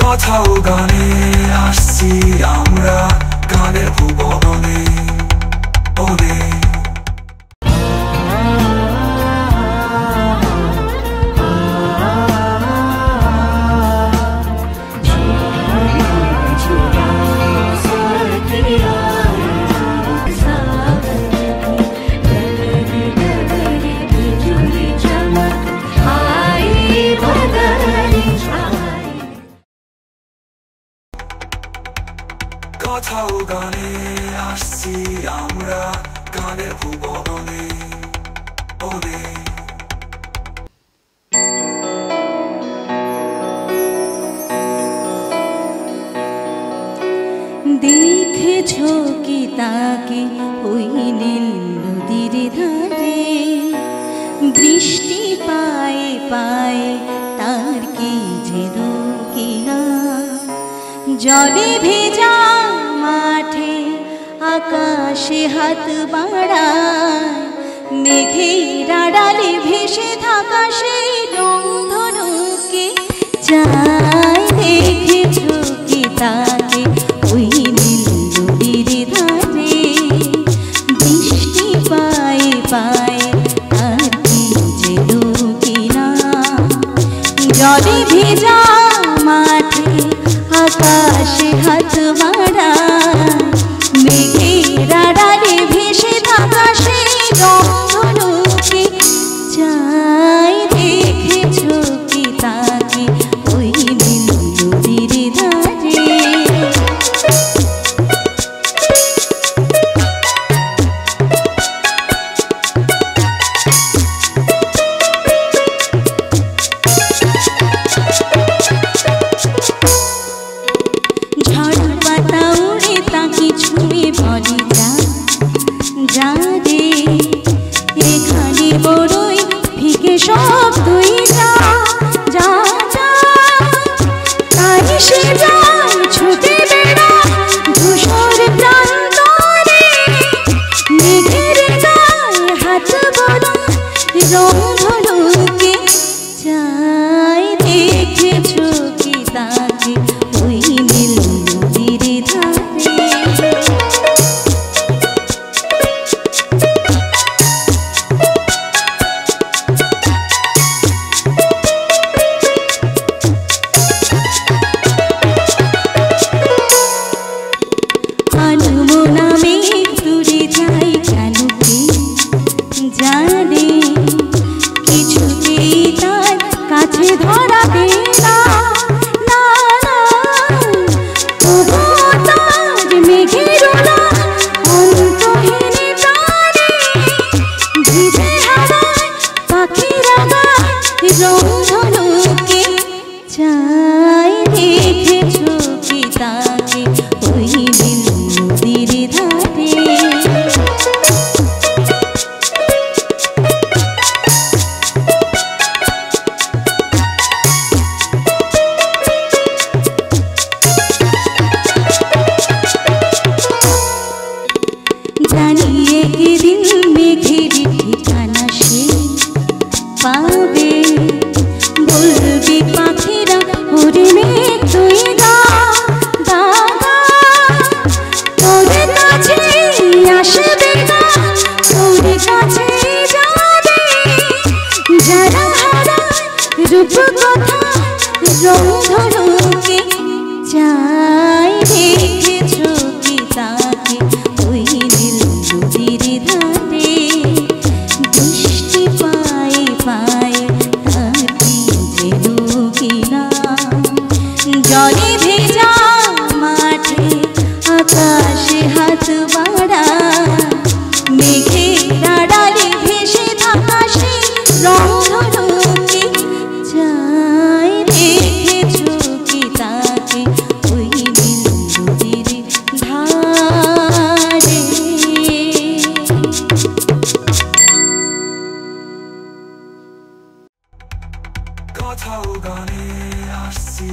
কথাও গানে আসছি আমরা গানের ভুবনে ওরে কথাও গানে আসছি আমরা গানের ভুবনে ওরে দেখেছো কি তাকে ওই নীল নদীর ধারে বৃষ্টি পায়ে পায়ে তার কি যেন কিনা জলে ভেজা মাঠে আকাশে হাত বাড়ায় মেঘের আড়ালে ভেসে থাকা সেই রংধনুকে চাই দেখেছো কি তাকে ওই নীল নদীর ধারে বৃষ্টি পায়ে পায়ে তার কি যেন কিনা জলে ভেজা মাঠে আকাশে হাত বাড়ায় মেঘের আড়ালে ভেসে থাকা সেই রংধনুকে চাই দেখেছো কি তাকে ওই নীল নদীর ধারে এখানে বড়ই ফিকে সব তুই যা যা যা তাই সে যায় ছুটে বেড়া ধূসর প্রান্তরে মেঘের গায়ে হাত বড় রংধনুকে চাই দেখেছো কি তাকে ওই নীল নদীর ধারে রংধনুকে চাই দেখেছো কি তাকে ওই নীল নদীর ধারে জানি একদিন মেঘের ঠিকানা সে পাবে বলবি পাখিরা ওরে মেঘ তুই গা গা গা তোর কাছে আসবে না তোর কাছে যাবে যারা হারায় রূপ কথা রংধনুকে চাই দেখেছো কি তাকে ওই নীল নদীর ধারে বৃষ্টি পায়ে পায়ে তার কি যেন কিনা জলে ভেজা মাঠে আকাশে হাত বাড়ায় মেঘের আড়ালে ভেসে থাকা সেই রংধনুকে চাই দেখেছো কি তাকে ওই নীল নদীর ধারে কথাও গানে আসছি